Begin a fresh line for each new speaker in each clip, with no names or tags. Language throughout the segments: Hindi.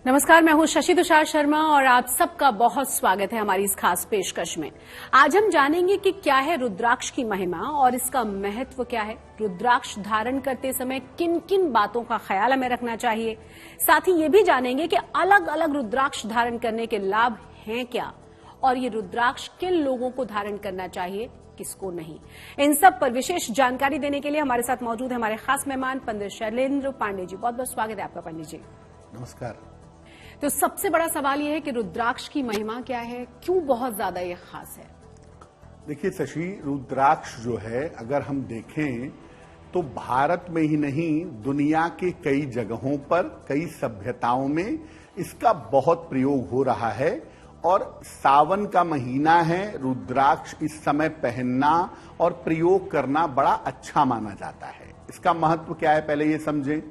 नमस्कार, मैं हूं शशि तुषार शर्मा और आप सबका बहुत स्वागत है हमारी इस खास पेशकश में। आज हम जानेंगे कि क्या है रुद्राक्ष की महिमा और इसका महत्व क्या है। रुद्राक्ष धारण करते समय किन किन बातों का ख्याल हमें रखना चाहिए। साथ ही ये भी जानेंगे कि अलग अलग रुद्राक्ष धारण करने के लाभ हैं क्या और ये रुद्राक्ष किन लोगों को धारण करना चाहिए, किसको नहीं। इन सब पर विशेष जानकारी देने के लिए हमारे साथ मौजूद है हमारे खास मेहमान पंडित शैलेंद्र पांडे जी। बहुत बहुत स्वागत है आपका पंडित जी।
नमस्कार।
तो सबसे बड़ा सवाल यह है कि रुद्राक्ष की महिमा क्या है, क्यों बहुत ज्यादा ये खास है।
देखिए शशि, रुद्राक्ष जो है अगर हम देखें तो भारत में ही नहीं दुनिया के कई जगहों पर कई सभ्यताओं में इसका बहुत प्रयोग हो रहा है और सावन का महीना है, रुद्राक्ष इस समय पहनना और प्रयोग करना बड़ा अच्छा माना जाता है। इसका महत्व क्या है पहले ये समझें।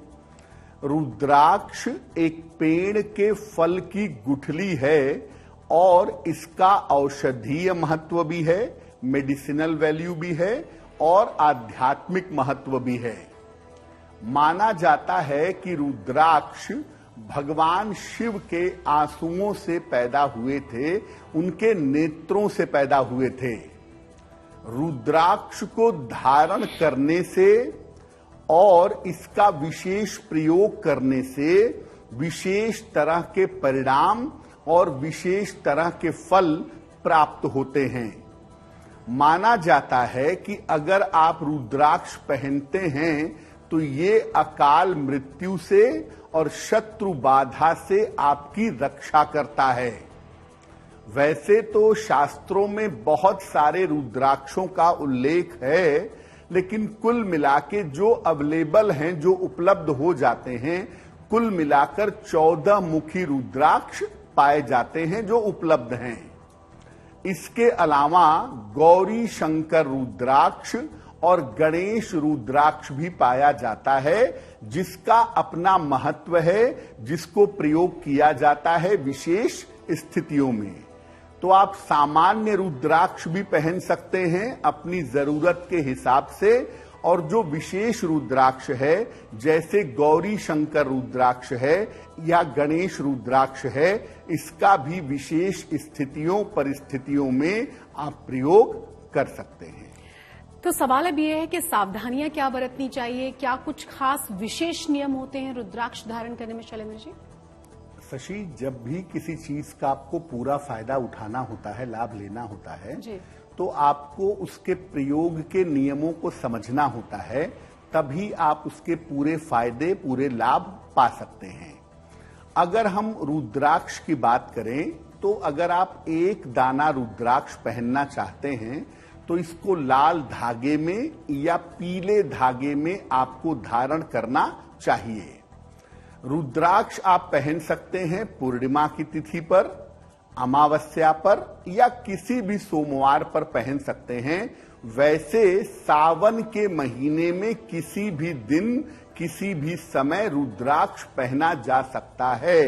रुद्राक्ष एक पेड़ के फल की गुठली है और इसका औषधीय महत्व भी है, मेडिसिनल वैल्यू भी है और आध्यात्मिक महत्व भी है। माना जाता है कि रुद्राक्ष भगवान शिव के आंसुओं से पैदा हुए थे, उनके नेत्रों से पैदा हुए थे। रुद्राक्ष को धारण करने से और इसका विशेष प्रयोग करने से विशेष तरह के परिणाम और विशेष तरह के फल प्राप्त होते हैं। माना जाता है कि अगर आप रुद्राक्ष पहनते हैं तो ये अकाल मृत्यु से और शत्रु बाधा से आपकी रक्षा करता है। वैसे तो शास्त्रों में बहुत सारे रुद्राक्षों का उल्लेख है, लेकिन कुल मिलाके जो अवेलेबल हैं, जो उपलब्ध हो जाते हैं, कुल मिलाकर 14 मुखी रुद्राक्ष पाए जाते हैं जो उपलब्ध हैं। इसके अलावा गौरी शंकर रुद्राक्ष और गणेश रुद्राक्ष भी पाया जाता है, जिसका अपना महत्व है, जिसको प्रयोग किया जाता है विशेष स्थितियों में। तो आप सामान्य रुद्राक्ष भी पहन सकते हैं अपनी जरूरत के हिसाब से, और जो विशेष रुद्राक्ष है जैसे गौरी शंकर रुद्राक्ष है या गणेश रुद्राक्ष है, इसका भी विशेष स्थितियों परिस्थितियों में आप प्रयोग कर सकते हैं।
तो सवाल अब यह है कि सावधानियां क्या बरतनी चाहिए, क्या कुछ खास विशेष नियम होते हैं रुद्राक्ष धारण करने में शैलेंद्र जी।
शशि, जब भी किसी चीज का आपको पूरा फायदा उठाना होता है, लाभ लेना होता है जी, तो आपको उसके प्रयोग के नियमों को समझना होता है, तभी आप उसके पूरे फायदे पूरे लाभ पा सकते हैं। अगर हम रुद्राक्ष की बात करें तो अगर आप एक दाना रुद्राक्ष पहनना चाहते हैं तो इसको लाल धागे में या पीले धागे में आपको धारण करना चाहिए। रुद्राक्ष आप पहन सकते हैं पूर्णिमा की तिथि पर, अमावस्या पर या किसी भी सोमवार पर पहन सकते हैं। वैसे सावन के महीने में किसी भी दिन किसी भी समय रुद्राक्ष पहना जा सकता है।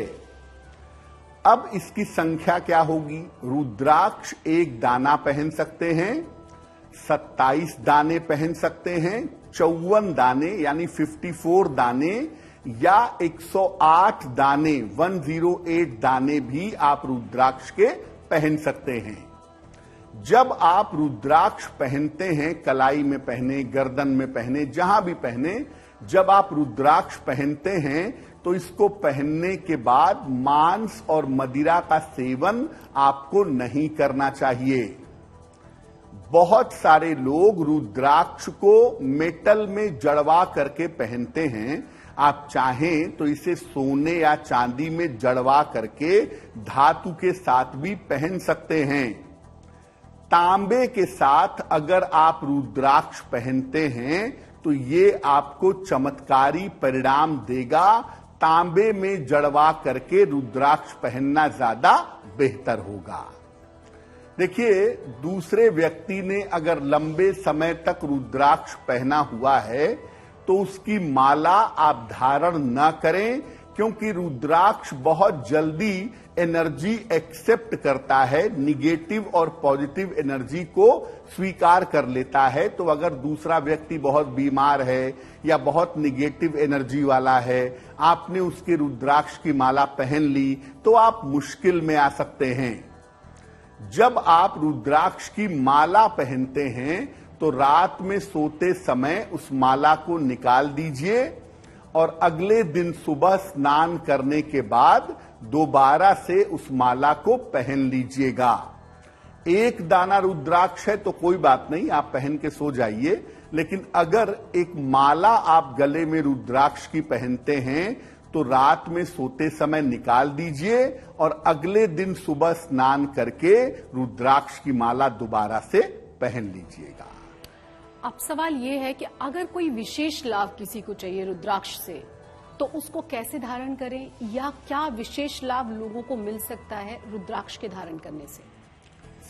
अब इसकी संख्या क्या होगी। रुद्राक्ष एक दाना पहन सकते हैं, 27 दाने पहन सकते हैं, 54 दाने यानी 54 दाने या 108 दाने 108 दाने भी आप रुद्राक्ष के पहन सकते हैं। जब आप रुद्राक्ष पहनते हैं, कलाई में पहने, गर्दन में पहने, जहां भी पहने, जब आप रुद्राक्ष पहनते हैं तो इसको पहनने के बाद मांस और मदिरा का सेवन आपको नहीं करना चाहिए। बहुत सारे लोग रुद्राक्ष को मेटल में जड़वा करके पहनते हैं। आप चाहें तो इसे सोने या चांदी में जड़वा करके धातु के साथ भी पहन सकते हैं। तांबे के साथ अगर आप रुद्राक्ष पहनते हैं तो ये आपको चमत्कारी परिणाम देगा। तांबे में जड़वा करके रुद्राक्ष पहनना ज्यादा बेहतर होगा। देखिए, दूसरे व्यक्ति ने अगर लंबे समय तक रुद्राक्ष पहना हुआ है तो उसकी माला आप धारण न करें, क्योंकि रुद्राक्ष बहुत जल्दी एनर्जी एक्सेप्ट करता है, निगेटिव और पॉजिटिव एनर्जी को स्वीकार कर लेता है। तो अगर दूसरा व्यक्ति बहुत बीमार है या बहुत निगेटिव एनर्जी वाला है, आपने उसके रुद्राक्ष की माला पहन ली तो आप मुश्किल में आ सकते हैं। जब आप रुद्राक्ष की माला पहनते हैं तो रात में सोते समय उस माला को निकाल दीजिए और अगले दिन सुबह स्नान करने के बाद दोबारा से उस माला को पहन लीजिएगा। एक दाना रुद्राक्ष है तो कोई बात नहीं, आप पहन के सो जाइए, लेकिन अगर एक माला आप गले में रुद्राक्ष की पहनते हैं तो रात में सोते समय निकाल दीजिए और अगले दिन सुबह स्नान करके रुद्राक्ष की माला दोबारा से पहन लीजिएगा।
अब सवाल ये है कि अगर कोई विशेष लाभ किसी को चाहिए रुद्राक्ष से, तो उसको कैसे धारण करें, या क्या विशेष लाभ लोगों को मिल सकता है रुद्राक्ष के धारण करने से?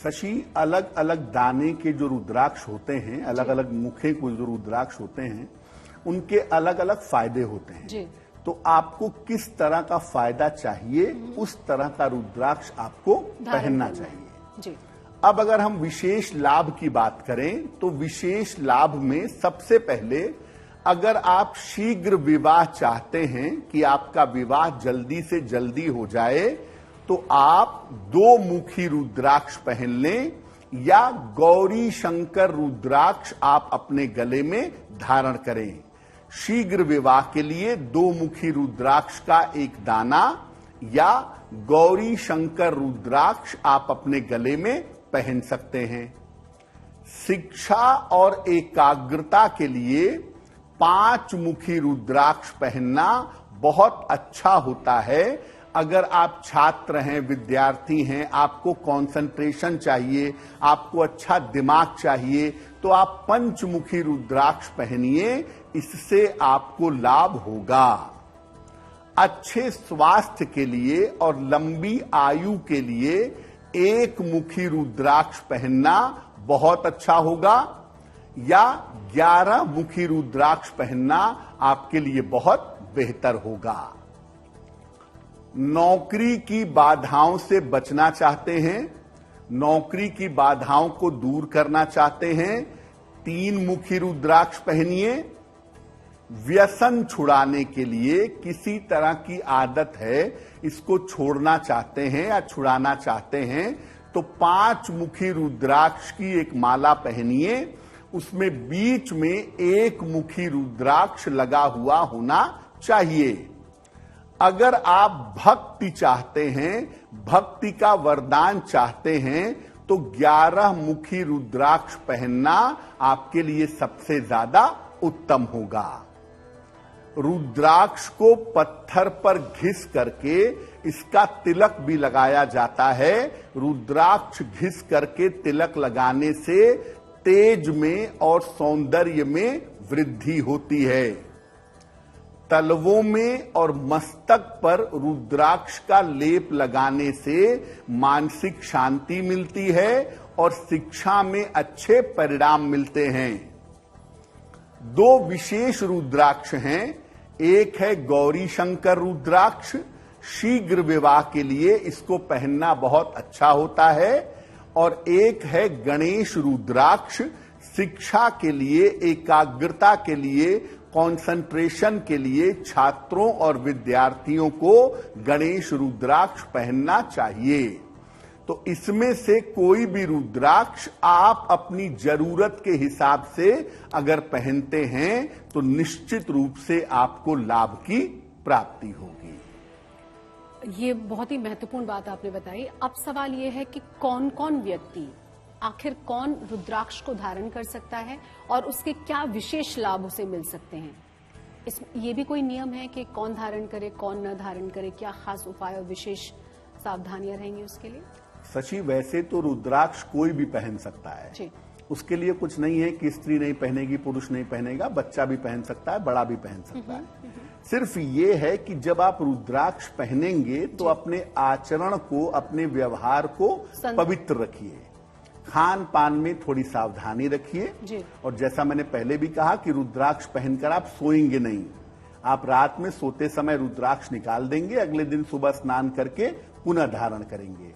शशि, अलग अलग दाने के जो रुद्राक्ष होते हैं, अलग अलग मुखे को जो रुद्राक्ष होते हैं, उनके अलग अलग फायदे होते हैं
जी।
तो आपको किस तरह का फायदा चाहिए, उस तरह का रुद्राक्ष आपको पहनना चाहिए
जी।
अब अगर हम विशेष लाभ की बात करें तो विशेष लाभ में सबसे पहले, अगर आप शीघ्र विवाह चाहते हैं कि आपका विवाह जल्दी से जल्दी हो जाए, तो आप 2 मुखी रुद्राक्ष पहन लें या गौरी शंकर रुद्राक्ष आप अपने गले में धारण करें। शीघ्र विवाह के लिए 2 मुखी रुद्राक्ष का एक दाना या गौरी शंकर रुद्राक्ष आप अपने गले में पहन सकते हैं। शिक्षा और एकाग्रता के लिए 5 मुखी रुद्राक्ष पहनना बहुत अच्छा होता है। अगर आप छात्र हैं, विद्यार्थी हैं, आपको कंसंट्रेशन चाहिए, आपको अच्छा दिमाग चाहिए, तो आप 5 मुखी रुद्राक्ष पहनिए, इससे आपको लाभ होगा। अच्छे स्वास्थ्य के लिए और लंबी आयु के लिए 1 मुखी रुद्राक्ष पहनना बहुत अच्छा होगा या 11 मुखी रुद्राक्ष पहनना आपके लिए बहुत बेहतर होगा। नौकरी की बाधाओं से बचना चाहते हैं, नौकरी की बाधाओं को दूर करना चाहते हैं, 3 मुखी रुद्राक्ष पहनिए। व्यसन छुड़ाने के लिए, किसी तरह की आदत है इसको छोड़ना चाहते हैं या छुड़ाना चाहते हैं, तो 5 मुखी रुद्राक्ष की एक माला पहनिए। उसमें बीच में 1 मुखी रुद्राक्ष लगा हुआ होना चाहिए। अगर आप भक्ति चाहते हैं, भक्ति का वरदान चाहते हैं, तो 11 मुखी रुद्राक्ष पहनना आपके लिए सबसे ज्यादा उत्तम होगा। रुद्राक्ष को पत्थर पर घिस करके इसका तिलक भी लगाया जाता है। रुद्राक्ष घिस करके तिलक लगाने से तेज में और सौंदर्य में वृद्धि होती है। तलवों में और मस्तक पर रुद्राक्ष का लेप लगाने से मानसिक शांति मिलती है और शिक्षा में अच्छे परिणाम मिलते हैं। 2 विशेष रुद्राक्ष हैं, एक है गौरी शंकर रुद्राक्ष, शीघ्र विवाह के लिए इसको पहनना बहुत अच्छा होता है, और एक है गणेश रुद्राक्ष, शिक्षा के लिए, एकाग्रता के लिए, कंसंट्रेशन के लिए छात्रों और विद्यार्थियों को गणेश रुद्राक्ष पहनना चाहिए। तो इसमें से कोई भी रुद्राक्ष आप अपनी जरूरत के हिसाब से अगर पहनते हैं तो निश्चित रूप से आपको लाभ की प्राप्ति होगी।
ये बहुत ही महत्वपूर्ण बात आपने बताई। अब सवाल ये है कि कौन कौन व्यक्ति, आखिर कौन रुद्राक्ष को धारण कर सकता है और उसके क्या विशेष लाभ उसे मिल सकते हैं? ये भी कोई नियम है कि कौन धारण करे, कौन न धारण करे? क्या खास उपाय और विशेष सावधानियां रहेंगी उसके लिए?
शशि, वैसे तो रुद्राक्ष कोई भी पहन सकता है
जी। उसके
लिए कुछ नहीं है कि स्त्री नहीं पहनेगी, पुरुष नहीं पहनेगा, बच्चा भी पहन सकता है, बड़ा भी पहन सकता है। सिर्फ ये है कि जब आप रुद्राक्ष पहनेंगे तो अपने आचरण को, अपने व्यवहार को पवित्र रखिए। खान पान में थोड़ी सावधानी रखिए, और जैसा मैंने पहले भी कहा कि रुद्राक्ष पहनकर आप सोएंगे नहीं, आप रात में सोते समय रुद्राक्ष निकाल देंगे, अगले दिन सुबह स्नान करके पुनः धारण करेंगे।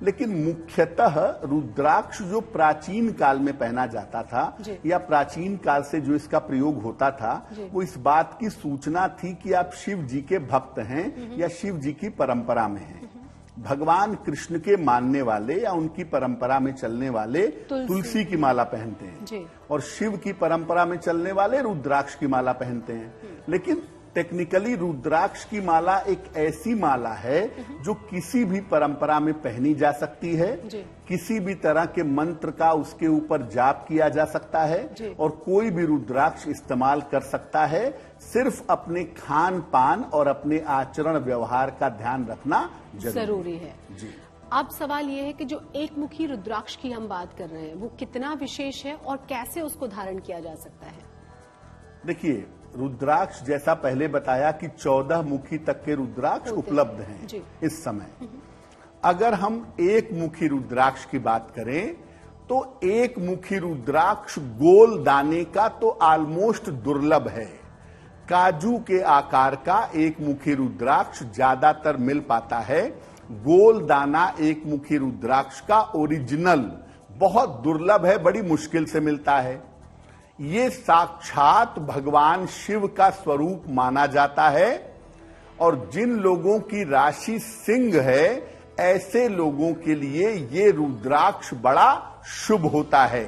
लेकिन मुख्यतः रुद्राक्ष जो प्राचीन काल में पहना जाता था या प्राचीन काल से जो इसका प्रयोग होता था, वो इस बात की सूचना थी कि आप शिव जी के भक्त हैं या शिव जी की परंपरा में हैं। भगवान कृष्ण के मानने वाले या उनकी परंपरा में चलने वाले तुलसी की माला पहनते हैं और शिव की परंपरा में चलने वाले रुद्राक्ष की माला पहनते हैं। लेकिन टेक्निकली रुद्राक्ष की माला एक ऐसी माला है जो किसी भी परंपरा में पहनी जा सकती है, किसी भी तरह के मंत्र का उसके ऊपर जाप किया जा सकता है और कोई भी रुद्राक्ष इस्तेमाल कर सकता है। सिर्फ अपने खान पान और अपने आचरण व्यवहार का ध्यान रखना जरूरी है। जी।
अब सवाल ये है कि जो एक मुखी रुद्राक्ष की हम बात कर रहे हैं वो कितना विशेष है और कैसे उसको धारण किया जा सकता है?
देखिए, रुद्राक्ष जैसा पहले बताया कि 14 मुखी तक के रुद्राक्ष उपलब्ध हैं इस समय। अगर हम एक मुखी रुद्राक्ष की बात करें तो एक मुखी रुद्राक्ष गोल दाने का तो ऑलमोस्ट दुर्लभ है। काजू के आकार का एक मुखी रुद्राक्ष ज्यादातर मिल पाता है। गोल दाना एक मुखी रुद्राक्ष का ओरिजिनल बहुत दुर्लभ है, बड़ी मुश्किल से मिलता है। ये साक्षात भगवान शिव का स्वरूप माना जाता है और जिन लोगों की राशि सिंह है ऐसे लोगों के लिए ये रुद्राक्ष बड़ा शुभ होता है।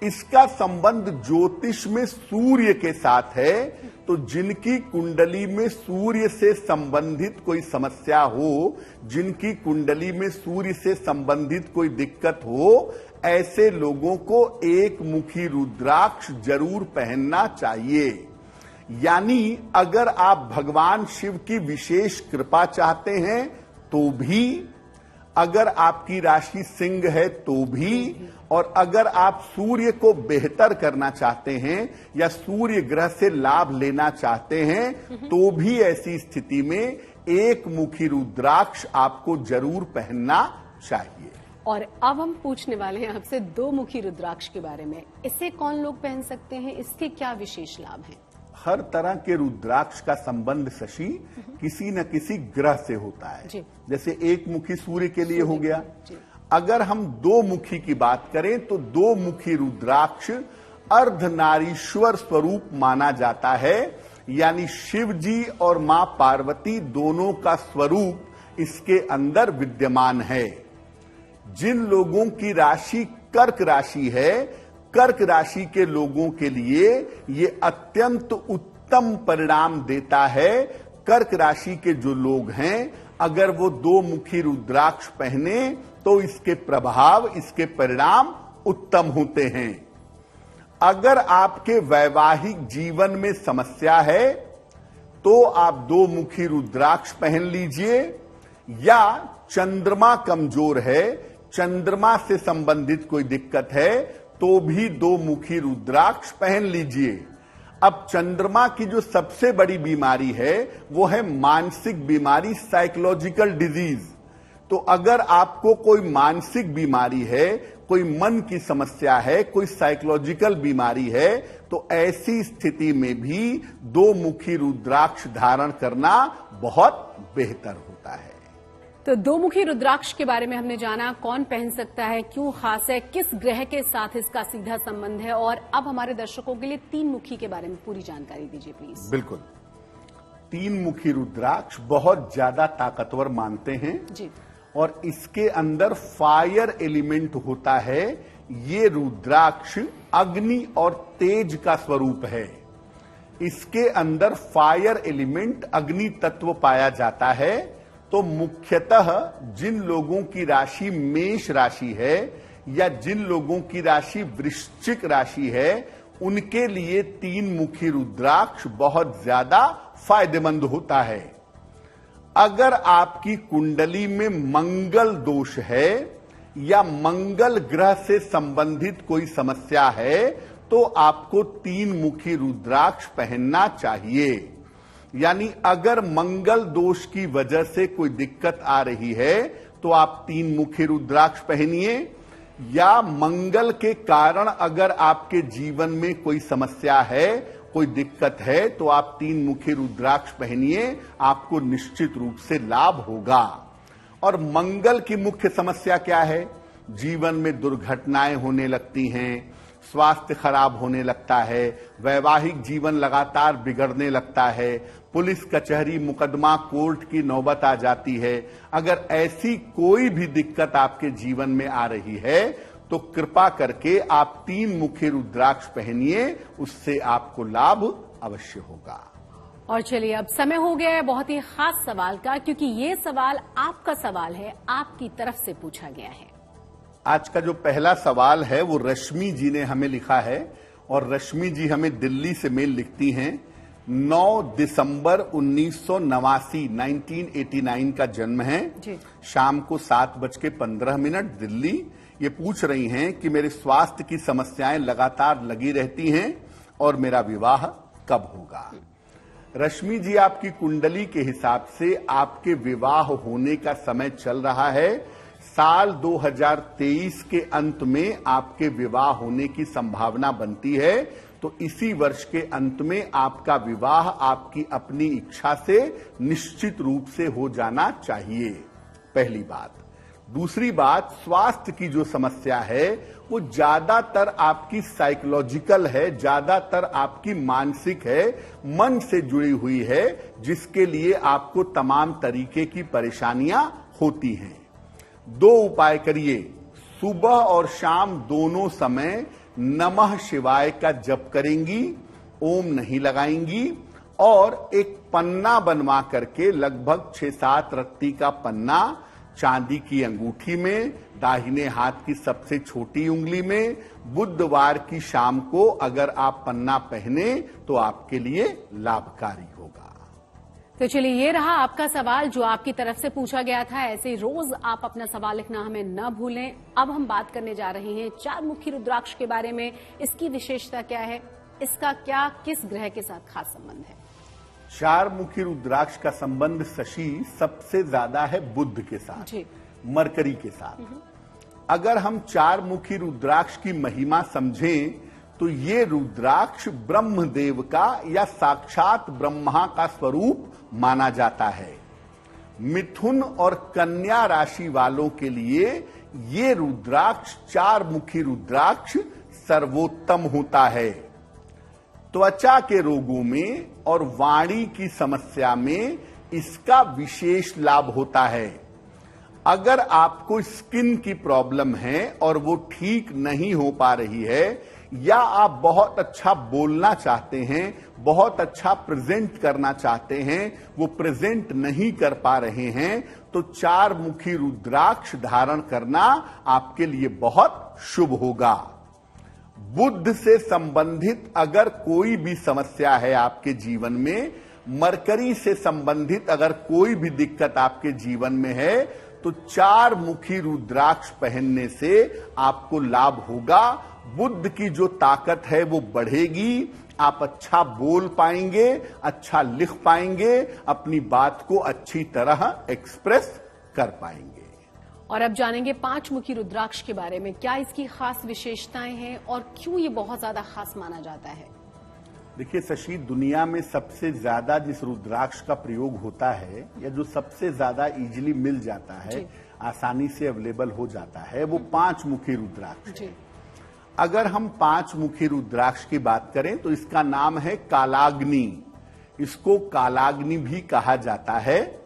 इसका संबंध ज्योतिष में सूर्य के साथ है, तो जिनकी कुंडली में सूर्य से संबंधित कोई समस्या हो, जिनकी कुंडली में सूर्य से संबंधित कोई दिक्कत हो, ऐसे लोगों को एक मुखी रुद्राक्ष जरूर पहनना चाहिए। यानी अगर आप भगवान शिव की विशेष कृपा चाहते हैं तो भी, अगर आपकी राशि सिंह है तो भी, और अगर आप सूर्य को बेहतर करना चाहते हैं या सूर्य ग्रह से लाभ लेना चाहते हैं तो भी ऐसी स्थिति में एक मुखी रुद्राक्ष आपको जरूर पहनना चाहिए।
और अब हम पूछने वाले हैं आपसे दो मुखी रुद्राक्ष के बारे में। इसे कौन लोग पहन सकते हैं, इसके क्या विशेष लाभ हैं?
हर तरह के रुद्राक्ष का संबंध शशि किसी न किसी ग्रह से होता है। जैसे एक मुखी सूर्य के लिए हो गया। अगर हम दो मुखी की बात करें तो दो मुखी रुद्राक्ष अर्धनारीश्वर स्वरूप माना जाता है, यानी शिव जी और मां पार्वती दोनों का स्वरूप इसके अंदर विद्यमान है। जिन लोगों की राशि कर्क राशि है, कर्क राशि के लोगों के लिए ये अत्यंत उत्तम परिणाम देता है। कर्क राशि के जो लोग हैं अगर वो दो मुखी रुद्राक्ष पहने तो इसके प्रभाव, इसके परिणाम उत्तम होते हैं। अगर आपके वैवाहिक जीवन में समस्या है तो आप दो मुखी रुद्राक्ष पहन लीजिए, या चंद्रमा कमजोर है, चंद्रमा से संबंधित कोई दिक्कत है तो भी दो मुखी रुद्राक्ष पहन लीजिए। अब चंद्रमा की जो सबसे बड़ी बीमारी है वो है मानसिक बीमारी, साइकोलॉजिकल डिजीज। तो अगर आपको कोई मानसिक बीमारी है, कोई मन की समस्या है, कोई साइकोलॉजिकल बीमारी है, तो ऐसी स्थिति में भी दो मुखी रुद्राक्ष धारण करना बहुत बेहतर होता है।
तो दो मुखी रुद्राक्ष के बारे में हमने जाना, कौन पहन सकता है, क्यों खास है, किस ग्रह के साथ इसका सीधा संबंध है, और अब हमारे दर्शकों के लिए तीन मुखी के बारे में पूरी जानकारी दीजिए प्लीज।
बिल्कुल। तीन मुखी रुद्राक्ष बहुत ज्यादा ताकतवर मानते हैं जी, और इसके अंदर फायर एलिमेंट होता है। ये रुद्राक्ष अग्नि और तेज का स्वरूप है। इसके अंदर फायर एलिमेंट, अग्नि तत्व पाया जाता है। तो मुख्यतः जिन लोगों की राशि मेष राशि है या जिन लोगों की राशि वृश्चिक राशि है, उनके लिए तीन मुखी रुद्राक्ष बहुत ज्यादा फायदेमंद होता है। अगर आपकी कुंडली में मंगल दोष है या मंगल ग्रह से संबंधित कोई समस्या है तो आपको तीन मुखी रुद्राक्ष पहनना चाहिए। यानी अगर मंगल दोष की वजह से कोई दिक्कत आ रही है तो आप तीन मुखी रुद्राक्ष पहनिए, या मंगल के कारण अगर आपके जीवन में कोई समस्या है कोई दिक्कत है तो आप 3 मुखी रुद्राक्ष पहनिए, आपको निश्चित रूप से लाभ होगा। और मंगल की मुख्य समस्या क्या है? जीवन में दुर्घटनाएं होने लगती हैं, स्वास्थ्य खराब होने लगता है, वैवाहिक जीवन लगातार बिगड़ने लगता है, पुलिस कचहरी मुकदमा कोर्ट की नौबत आ जाती है। अगर ऐसी कोई भी दिक्कत आपके जीवन में आ रही है तो कृपा करके आप 3 मुखी रुद्राक्ष पहनिए, उससे आपको लाभ अवश्य होगा।
और चलिए अब समय हो गया है बहुत ही खास सवाल का, क्योंकि ये सवाल आपका सवाल है, आपकी तरफ से पूछा गया है।
आज का जो पहला सवाल है वो रश्मि जी ने हमें लिखा है, और रश्मि जी हमें दिल्ली से मेल लिखती हैं। 9 दिसंबर 1989 का जन्म है जी। शाम को 7:15 दिल्ली। ये पूछ रही हैं कि मेरे स्वास्थ्य की समस्याएं लगातार लगी रहती हैं और मेरा विवाह कब होगा। रश्मि जी, आपकी कुंडली के हिसाब से आपके विवाह होने का समय चल रहा है। साल 2023 के अंत में आपके विवाह होने की संभावना बनती है, तो इसी वर्ष के अंत में आपका विवाह आपकी अपनी इच्छा से निश्चित रूप से हो जाना चाहिए, पहली बात। दूसरी बात, स्वास्थ्य की जो समस्या है वो ज्यादातर आपकी साइकोलॉजिकल है, ज्यादातर आपकी मानसिक है, मन से जुड़ी हुई है, जिसके लिए आपको तमाम तरीके की परेशानियां होती हैं। 2 उपाय करिए। सुबह और शाम दोनों समय नमः शिवाय का जप करेंगी, ओम नहीं लगाएंगी, और एक पन्ना बनवा करके लगभग 6-7 रत्ती का पन्ना चांदी की अंगूठी में, दाहिने हाथ की सबसे छोटी उंगली में, बुधवार की शाम को अगर आप पन्ना पहने तो आपके लिए लाभकारी होगा।
तो चलिए, ये रहा आपका सवाल जो आपकी तरफ से पूछा गया था। ऐसे ही रोज आप अपना सवाल लिखना हमें न भूलें। अब हम बात करने जा रहे हैं 4 मुखी रुद्राक्ष के बारे में। इसकी विशेषता क्या है, इसका क्या किस ग्रह के साथ खास संबंध है?
4 मुखी रुद्राक्ष का संबंध शशि सबसे ज्यादा है बुध के साथ जी। मरकरी के साथ। अगर हम 4 मुखी रुद्राक्ष की महिमा समझें तो ये रुद्राक्ष ब्रह्मदेव का या साक्षात ब्रह्मा का स्वरूप माना जाता है। मिथुन और कन्या राशि वालों के लिए ये रुद्राक्ष 4 मुखी रुद्राक्ष सर्वोत्तम होता है। त्वचा के रोगों में और वाणी की समस्या में इसका विशेष लाभ होता है। अगर आपको स्किन की प्रॉब्लम है और वो ठीक नहीं हो पा रही है, या आप बहुत अच्छा बोलना चाहते हैं, बहुत अच्छा प्रेजेंट करना चाहते हैं, वो प्रेजेंट नहीं कर पा रहे हैं, तो 4 मुखी रुद्राक्ष धारण करना आपके लिए बहुत शुभ होगा। बुध से संबंधित अगर कोई भी समस्या है आपके जीवन में, मरकरी से संबंधित अगर कोई भी दिक्कत आपके जीवन में है, तो 4 मुखी रुद्राक्ष पहनने से आपको लाभ होगा। बुध की जो ताकत है वो बढ़ेगी, आप अच्छा बोल पाएंगे, अच्छा लिख पाएंगे, अपनी बात को अच्छी तरह एक्सप्रेस कर पाएंगे।
और अब जानेंगे 5 मुखी रुद्राक्ष के बारे में। क्या इसकी खास विशेषताएं हैं और क्यों ये बहुत ज्यादा खास माना जाता है?
देखिए शशि, दुनिया में सबसे ज्यादा जिस रुद्राक्ष का प्रयोग होता है, या जो सबसे ज्यादा इजीली मिल जाता है, आसानी से अवेलेबल हो जाता है, वो 5 मुखी रुद्राक्ष है। अगर हम 5 मुखी रुद्राक्ष की बात करें तो इसका नाम है कालाग्नि। इसको कालाग्नि भी कहा जाता है।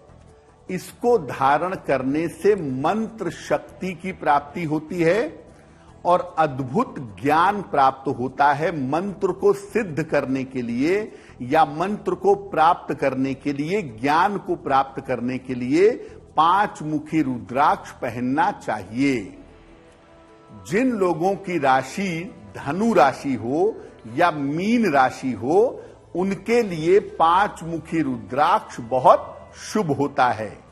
इसको धारण करने से मंत्र शक्ति की प्राप्ति होती है और अद्भुत ज्ञान प्राप्त होता है। मंत्र को सिद्ध करने के लिए या मंत्र को प्राप्त करने के लिए, ज्ञान को प्राप्त करने के लिए 5 मुखी रुद्राक्ष पहनना चाहिए। जिन लोगों की राशि धनु राशि हो या मीन राशि हो, उनके लिए 5 मुखी रुद्राक्ष बहुत शुभ होता है।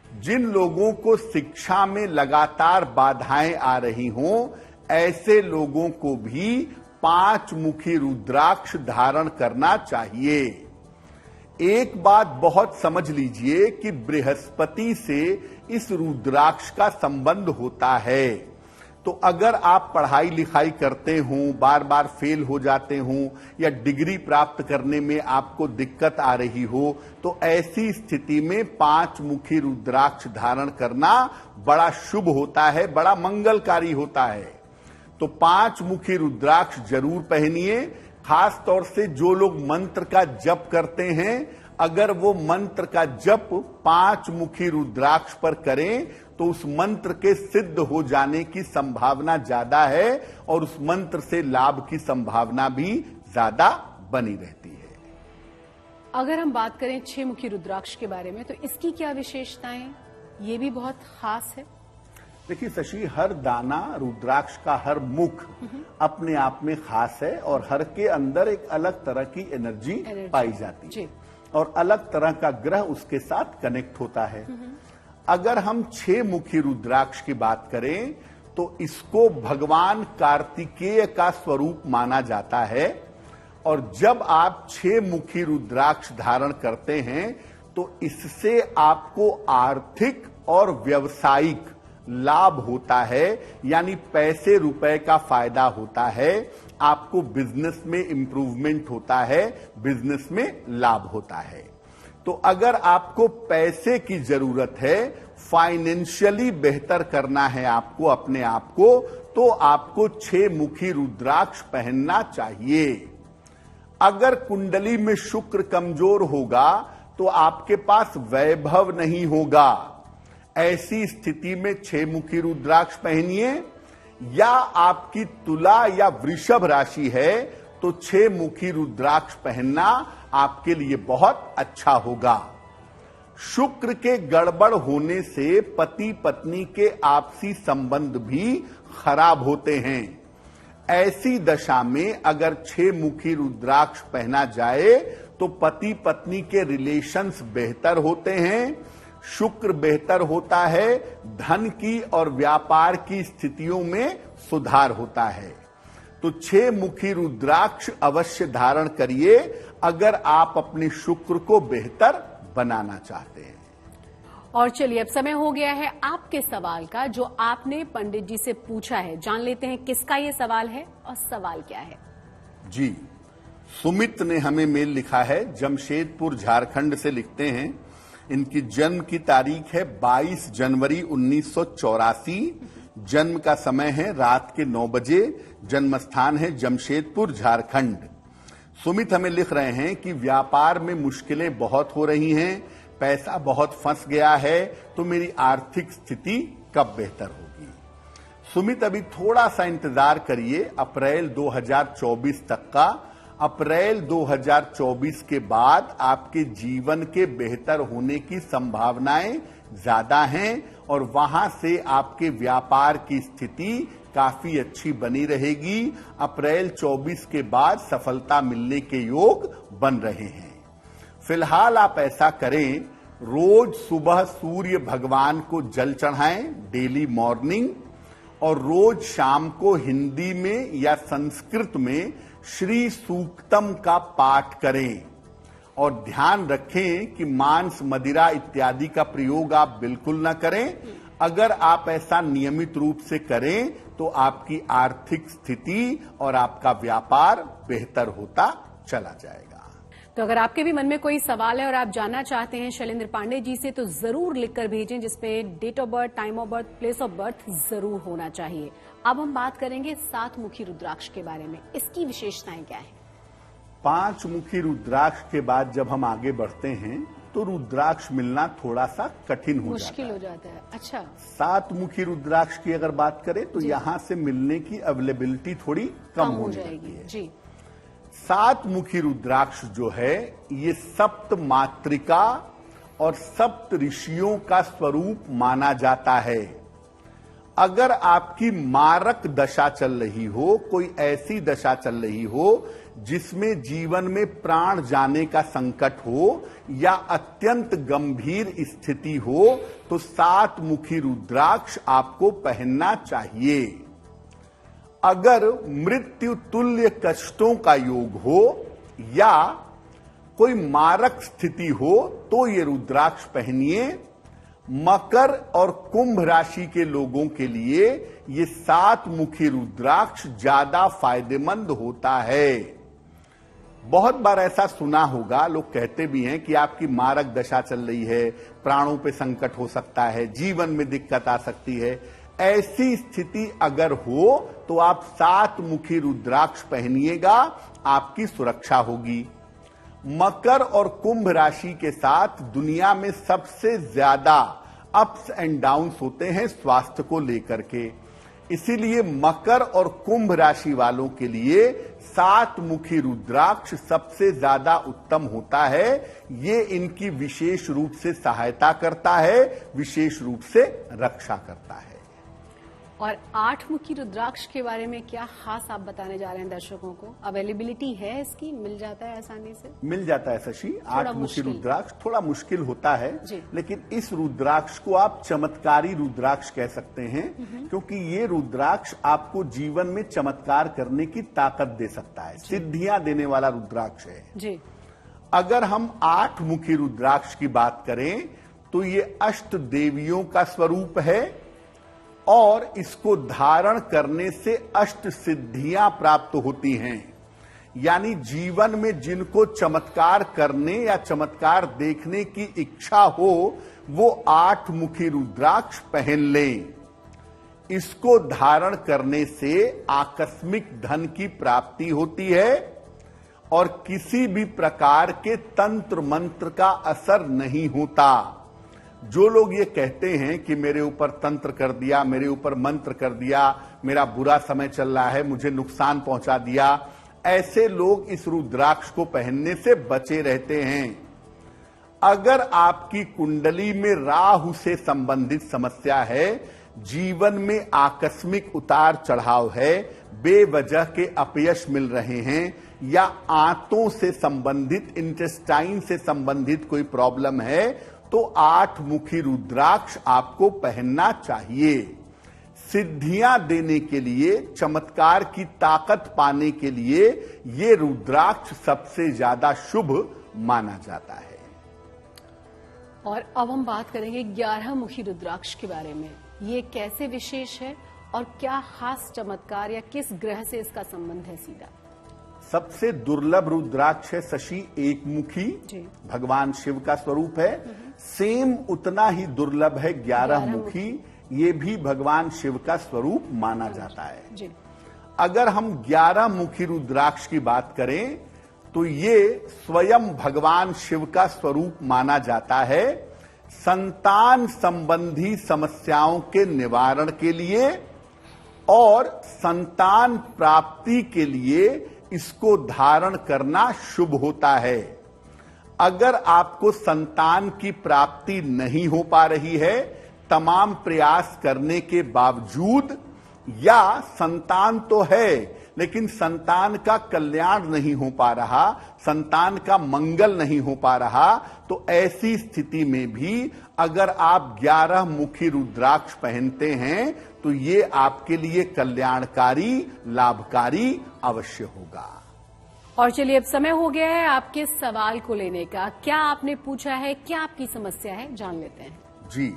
जिन लोगों को शिक्षा में लगातार बाधाएं आ रही हों, ऐसे लोगों को भी 5 मुखी रुद्राक्ष धारण करना चाहिए। एक बात बहुत समझ लीजिए कि बृहस्पति से इस रुद्राक्ष का संबंध होता है। तो अगर आप पढ़ाई लिखाई करते हो, बार बार फेल हो जाते हो या डिग्री प्राप्त करने में आपको दिक्कत आ रही हो, तो ऐसी स्थिति में 5 मुखी रुद्राक्ष धारण करना बड़ा शुभ होता है, बड़ा मंगलकारी होता है। तो 5 मुखी रुद्राक्ष जरूर पहनिए। खास तौर से जो लोग मंत्र का जप करते हैं, अगर वो मंत्र का जप 5 मुखी रुद्राक्ष पर करें तो उस मंत्र के सिद्ध हो जाने की संभावना ज्यादा है और उस मंत्र से लाभ की संभावना भी ज्यादा बनी रहती है।
अगर हम बात करें 6 मुखी रुद्राक्ष के बारे में, तो इसकी क्या विशेषताएं हैं? ये भी बहुत खास है।
देखिए शशि, हर दाना रुद्राक्ष का हर मुख अपने आप में खास है और हर के अंदर एक अलग तरह की एनर्जी पाई जाती है और अलग तरह का ग्रह उसके साथ कनेक्ट होता है। अगर हम 6 मुखी रुद्राक्ष की बात करें तो इसको भगवान कार्तिकेय का स्वरूप माना जाता है और जब आप 6 मुखी रुद्राक्ष धारण करते हैं तो इससे आपको आर्थिक और व्यावसायिक लाभ होता है, यानी पैसे रुपए का फायदा होता है, आपको बिजनेस में इंप्रूवमेंट होता है, बिजनेस में लाभ होता है। तो अगर आपको पैसे की जरूरत है, फाइनेंशियली बेहतर करना है आपको अपने आप को, तो आपको 6 मुखी रुद्राक्ष पहनना चाहिए। अगर कुंडली में शुक्र कमजोर होगा तो आपके पास वैभव नहीं होगा। ऐसी स्थिति में 6 मुखी रुद्राक्ष पहनिए। या आपकी तुला या वृषभ राशि है तो 6 मुखी रुद्राक्ष पहनना आपके लिए बहुत अच्छा होगा। शुक्र के गड़बड़ होने से पति पत्नी के आपसी संबंध भी खराब होते हैं। ऐसी दशा में अगर 6 मुखी रुद्राक्ष पहना जाए तो पति पत्नी के रिलेशंस बेहतर होते हैं, शुक्र बेहतर होता है, धन की और व्यापार की स्थितियों में सुधार होता है। तो 6 मुखी रुद्राक्ष अवश्य धारण करिए अगर आप अपने शुक्र को बेहतर बनाना चाहते हैं।
और चलिए अब समय हो गया है आपके सवाल का, जो आपने पंडित जी से पूछा है। जान लेते हैं किसका ये सवाल है और सवाल क्या है।
जी, सुमित ने हमें मेल लिखा है, जमशेदपुर झारखंड से लिखते हैं। इनकी जन्म की तारीख है 22 जनवरी 1984। जन्म का समय है रात के 9 बजे। जन्म स्थान है जमशेदपुर झारखंड। सुमित हमें लिख रहे हैं कि व्यापार में मुश्किलें बहुत हो रही हैं, पैसा बहुत फंस गया है, तो मेरी आर्थिक स्थिति कब बेहतर होगी। सुमित अभी थोड़ा सा इंतजार करिए अप्रैल 2024 तक का। अप्रैल 2024 के बाद आपके जीवन के बेहतर होने की संभावनाएं ज्यादा हैं और वहां से आपके व्यापार की स्थिति काफी अच्छी बनी रहेगी। अप्रैल 24 के बाद सफलता मिलने के योग बन रहे हैं। फिलहाल आप ऐसा करें, रोज सुबह सूर्य भगवान को जल चढ़ाएं डेली मॉर्निंग, और रोज शाम को हिंदी में या संस्कृत में श्री सूक्तम का पाठ करें। और ध्यान रखें कि मांस मदिरा इत्यादि का प्रयोग आप बिल्कुल न करें। अगर आप ऐसा नियमित रूप से करें तो आपकी आर्थिक स्थिति और आपका व्यापार बेहतर होता चला जाएगा।
तो अगर आपके भी मन में कोई सवाल है और आप जानना चाहते हैं शैलेंद्र पांडे जी से, तो जरूर लिखकर भेजें, जिसमें date of birth, time of birth, place of birth जरूर होना चाहिए। अब हम बात करेंगे 7 मुखी रुद्राक्ष के बारे में। इसकी विशेषताएं क्या है?
5 मुखी रुद्राक्ष के बाद जब हम आगे बढ़ते हैं तो रुद्राक्ष मिलना थोड़ा सा कठिन हो
मुश्किल हो जाता है। अच्छा,
7 मुखी रुद्राक्ष की अगर बात करें तो यहां से मिलने की अवेलेबिलिटी थोड़ी कम हो जाएगी जी। 7 मुखी रुद्राक्ष जो है ये सप्त मातृका और सप्त ऋषियों का स्वरूप माना जाता है। अगर आपकी मारक दशा चल रही हो, कोई ऐसी दशा चल रही हो जिसमें जीवन में प्राण जाने का संकट हो या अत्यंत गंभीर स्थिति हो, तो 7 मुखी रुद्राक्ष आपको पहनना चाहिए। अगर मृत्यु तुल्य कष्टों का योग हो या कोई मारक स्थिति हो तो ये रुद्राक्ष पहनिए। मकर और कुंभ राशि के लोगों के लिए ये 7 मुखी रुद्राक्ष ज्यादा फायदेमंद होता है। बहुत बार ऐसा सुना होगा, लोग कहते भी हैं कि आपकी मारक दशा चल रही है, प्राणों पे संकट हो सकता है, जीवन में दिक्कत आ सकती है। ऐसी स्थिति अगर हो तो आप 7 मुखी रुद्राक्ष पहनिएगा, आपकी सुरक्षा होगी। मकर और कुंभ राशि के साथ दुनिया में सबसे ज्यादा अप्स एंड डाउन्स होते हैं स्वास्थ्य को लेकर के। इसीलिए मकर और कुंभ राशि वालों के लिए 7 मुखी रुद्राक्ष सबसे ज्यादा उत्तम होता है। ये इनकी विशेष रूप से सहायता करता है, विशेष रूप से रक्षा करता है।
और 8 मुखी रुद्राक्ष के बारे में क्या खास आप बताने जा रहे हैं दर्शकों को? अवेलेबिलिटी है इसकी, मिल जाता है आसानी से?
मिल जाता है शशि। 8 मुखी रुद्राक्ष थोड़ा मुश्किल होता है, लेकिन इस रुद्राक्ष को आप चमत्कारी रुद्राक्ष कह सकते हैं, क्योंकि ये रुद्राक्ष आपको जीवन में चमत्कार करने की ताकत दे सकता है, सिद्धियां देने वाला रुद्राक्ष है
जी।
अगर हम 8 मुखी रुद्राक्ष की बात करें तो ये अष्ट देवियों का स्वरूप है और इसको धारण करने से अष्ट सिद्धियां प्राप्त होती हैं। यानी जीवन में जिनको चमत्कार करने या चमत्कार देखने की इच्छा हो वो 8 मुखी रुद्राक्ष पहन लें। इसको धारण करने से आकस्मिक धन की प्राप्ति होती है और किसी भी प्रकार के तंत्र मंत्र का असर नहीं होता। जो लोग ये कहते हैं कि मेरे ऊपर तंत्र कर दिया, मेरे ऊपर मंत्र कर दिया, मेरा बुरा समय चल रहा है, मुझे नुकसान पहुंचा दिया, ऐसे लोग इस रुद्राक्ष को पहनने से बचे रहते हैं। अगर आपकी कुंडली में राहु से संबंधित समस्या है, जीवन में आकस्मिक उतार चढ़ाव है, बेवजह के अपयश मिल रहे हैं या आंतों से संबंधित, इंटेस्टाइन से संबंधित कोई प्रॉब्लम है, तो 8 मुखी रुद्राक्ष आपको पहनना चाहिए। सिद्धियां देने के लिए, चमत्कार की ताकत पाने के लिए ये रुद्राक्ष सबसे ज्यादा शुभ माना जाता है।
और अब हम बात करेंगे 11 मुखी रुद्राक्ष के बारे में। ये कैसे विशेष है और क्या खास चमत्कार या किस ग्रह से इसका संबंध है सीधा?
सबसे दुर्लभ रुद्राक्ष है शशि एक मुखी, भगवान शिव का स्वरूप है। सेम उतना ही दुर्लभ है 11 मुखी, ये भी भगवान शिव का स्वरूप माना जाता है। अगर हम 11 मुखी रुद्राक्ष की बात करें तो ये स्वयं भगवान शिव का स्वरूप माना जाता है। संतान संबंधी समस्याओं के निवारण के लिए और संतान प्राप्ति के लिए इसको धारण करना शुभ होता है। अगर आपको संतान की प्राप्ति नहीं हो पा रही है, तमाम प्रयास करने के बावजूद, या संतान तो है लेकिन संतान का कल्याण नहीं हो पा रहा, संतान का मंगल नहीं हो पा रहा, तो ऐसी स्थिति में भी अगर आप 11 मुखी रुद्राक्ष पहनते हैं तो ये आपके लिए कल्याणकारी, लाभकारी अवश्य होगा।
और चलिए अब समय हो गया है आपके सवाल को लेने का। क्या आपने पूछा है, क्या आपकी समस्या है, जान लेते हैं। जी,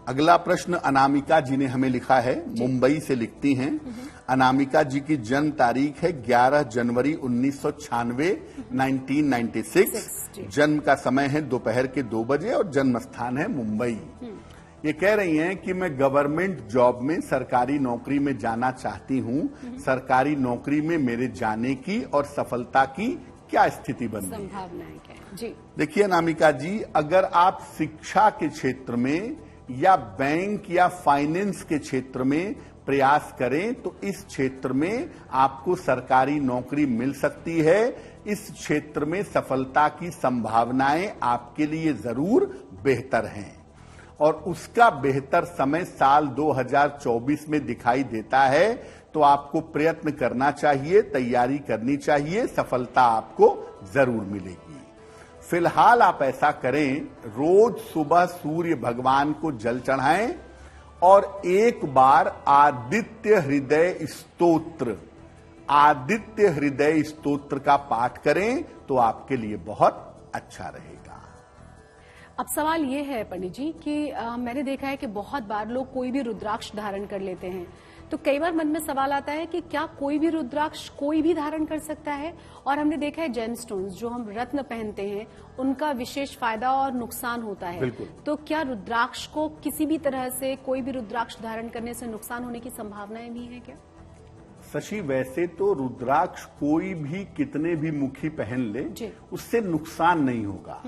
अगला प्रश्न अनामिका जी ने हमें लिखा है, मुंबई से लिखती हैं। अनामिका जी की जन्म तारीख है 11 जनवरी 1996, 1996। जन्म का समय है दोपहर के 2 बजे और जन्म स्थान है मुंबई। ये कह रही हैं कि मैं गवर्नमेंट जॉब में, सरकारी नौकरी में जाना चाहती हूँ। सरकारी नौकरी में मेरे जाने की और सफलता की क्या स्थिति बन रही है?
संभावनाएं क्या है? जी
देखिए अनामिका जी, अगर आप शिक्षा के क्षेत्र में या बैंक या फाइनेंस के क्षेत्र में प्रयास करें तो इस क्षेत्र में आपको सरकारी नौकरी मिल सकती है। इस क्षेत्र में सफलता की संभावनाएं आपके लिए जरूर बेहतर हैं और उसका बेहतर समय साल 2024 में दिखाई देता है। तो आपको प्रयत्न करना चाहिए, तैयारी करनी चाहिए, सफलता आपको जरूर मिलेगी। फिलहाल आप ऐसा करें, रोज सुबह सूर्य भगवान को जल चढ़ाएं और एक बार आदित्य हृदय स्तोत्र का पाठ करें तो आपके लिए बहुत अच्छा रहेगा।
अब सवाल ये है पंडित जी कि मैंने देखा है कि बहुत बार लोग कोई भी रुद्राक्ष धारण कर लेते हैं, तो कई बार मन में सवाल आता है कि क्या कोई भी रुद्राक्ष कोई भी धारण कर सकता है? और हमने देखा है जेमस्टोन्स जो हम रत्न पहनते हैं उनका विशेष फायदा और नुकसान होता है। तो क्या रुद्राक्ष को किसी भी तरह से कोई भी रुद्राक्ष धारण करने से नुकसान होने की संभावनाएं भी है क्या?
शशि, वैसे तो रुद्राक्ष कोई भी कितने भी मुखी पहन ले उससे नुकसान नहीं होगा,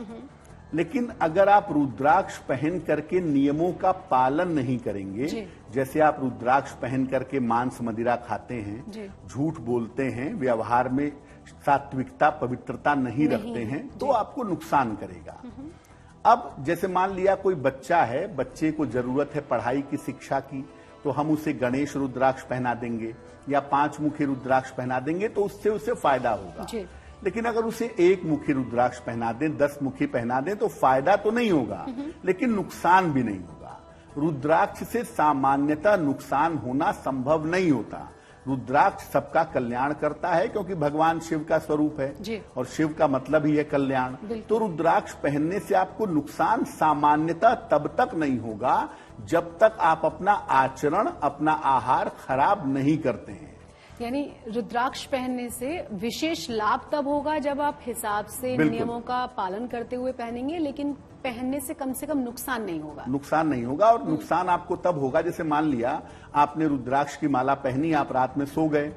लेकिन अगर आप रुद्राक्ष पहन करके नियमों का पालन नहीं करेंगे, जैसे आप रुद्राक्ष पहन करके मांस मदिरा खाते हैं, झूठ बोलते हैं, व्यवहार में सात्विकता पवित्रता नहीं रखते हैं, तो आपको नुकसान करेगा। अब जैसे मान लिया कोई बच्चा है, बच्चे को जरूरत है पढ़ाई की शिक्षा की, तो हम उसे गणेश रुद्राक्ष पहना देंगे या 5 मुखी रुद्राक्ष पहना देंगे तो उससे उसे फायदा होगा। लेकिन अगर उसे 1 मुखी रुद्राक्ष पहना दें, 10 मुखी पहना दें तो फायदा तो नहीं होगा, लेकिन नुकसान भी नहीं होगा। रुद्राक्ष से सामान्यतः नुकसान होना संभव नहीं होता। रुद्राक्ष सबका कल्याण करता है क्योंकि भगवान शिव का स्वरूप है और शिव का मतलब ही है कल्याण। तो रुद्राक्ष पहनने से आपको नुकसान सामान्यतः तब तक नहीं होगा जब तक आप अपना आचरण, अपना आहार खराब नहीं करते हैं।
यानी रुद्राक्ष पहनने से विशेष लाभ तब होगा जब आप हिसाब से नियमों का पालन करते हुए पहनेंगे, लेकिन पहनने से कम नुकसान नहीं होगा।
नुकसान नहीं होगा, और नुकसान आपको तब होगा जैसे मान लिया आपने रुद्राक्ष की माला पहनी, आप रात में सो गए,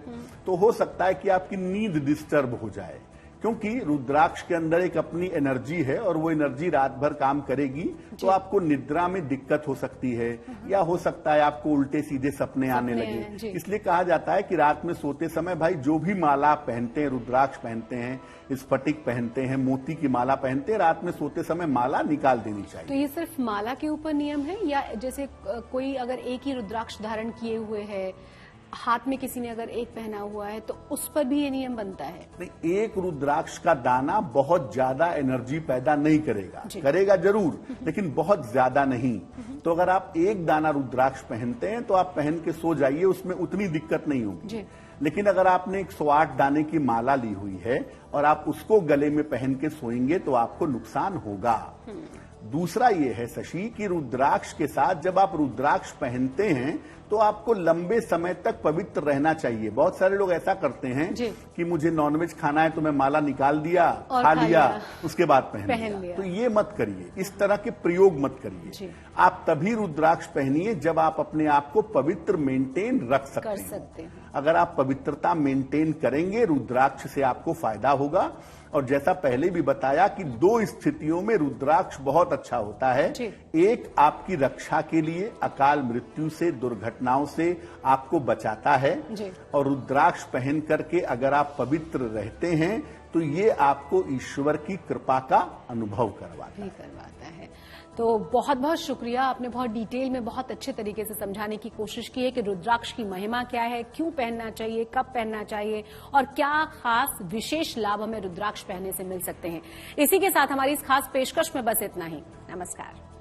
तो हो सकता है कि आपकी नींद डिस्टर्ब हो जाए, क्योंकि रुद्राक्ष के अंदर एक अपनी एनर्जी है और वो एनर्जी रात भर काम करेगी, तो आपको निद्रा में दिक्कत हो सकती है, या हो सकता है आपको उल्टे सीधे सपने आने लगे। इसलिए कहा जाता है कि रात में सोते समय भाई जो भी माला पहनते हैं, रुद्राक्ष पहनते हैं, स्फटिक पहनते हैं, मोती की माला पहनते हैं, रात में सोते समय माला निकाल देनी चाहिए।
तो ये सिर्फ माला के ऊपर नियम है, या जैसे कोई अगर एक ही रुद्राक्ष धारण किए हुए है, हाथ में किसी ने अगर एक पहना हुआ है, तो उस पर भी ये नियम बनता है?
नहीं, एक रुद्राक्ष का दाना बहुत ज्यादा एनर्जी पैदा नहीं करेगा, करेगा जरूर, लेकिन बहुत ज्यादा नहीं। तो अगर आप एक दाना रुद्राक्ष पहनते हैं तो आप पहन के सो जाइए, उसमें उतनी दिक्कत नहीं होगी। लेकिन अगर आपने 108 दाने की माला ली हुई है और आप उसको गले में पहन के सोएंगे तो आपको नुकसान होगा। दूसरा ये है शशि कि रुद्राक्ष के साथ जब आप रुद्राक्ष पहनते हैं तो आपको लंबे समय तक पवित्र रहना चाहिए। बहुत सारे लोग ऐसा करते हैं कि मुझे नॉनवेज खाना है तो मैं माला निकाल दिया, खा लिया, उसके बाद पहन लिया। तो ये मत करिए, इस तरह के प्रयोग मत करिए। आप तभी रुद्राक्ष पहनिए जब आप अपने आप को पवित्र मेंटेन रख सकते हैं। अगर आप पवित्रता मेंटेन करेंगे, रुद्राक्ष से आपको फायदा होगा। और जैसा पहले भी बताया कि 2 स्थितियों में रुद्राक्ष बहुत अच्छा होता है। एक, आपकी रक्षा के लिए, अकाल मृत्यु से, दुर्घटनाओं से आपको बचाता है, और रुद्राक्ष पहन करके अगर आप पवित्र रहते हैं तो ये आपको ईश्वर की कृपा का अनुभव करवाता
है। तो बहुत बहुत शुक्रिया, आपने बहुत डिटेल में बहुत अच्छे तरीके से समझाने की कोशिश की है कि रुद्राक्ष की महिमा क्या है, क्यों पहनना चाहिए, कब पहनना चाहिए, और क्या खास विशेष लाभ हमें रुद्राक्ष पहनने से मिल सकते हैं। इसी के साथ हमारी इस खास पेशकश में बस इतना ही। नमस्कार।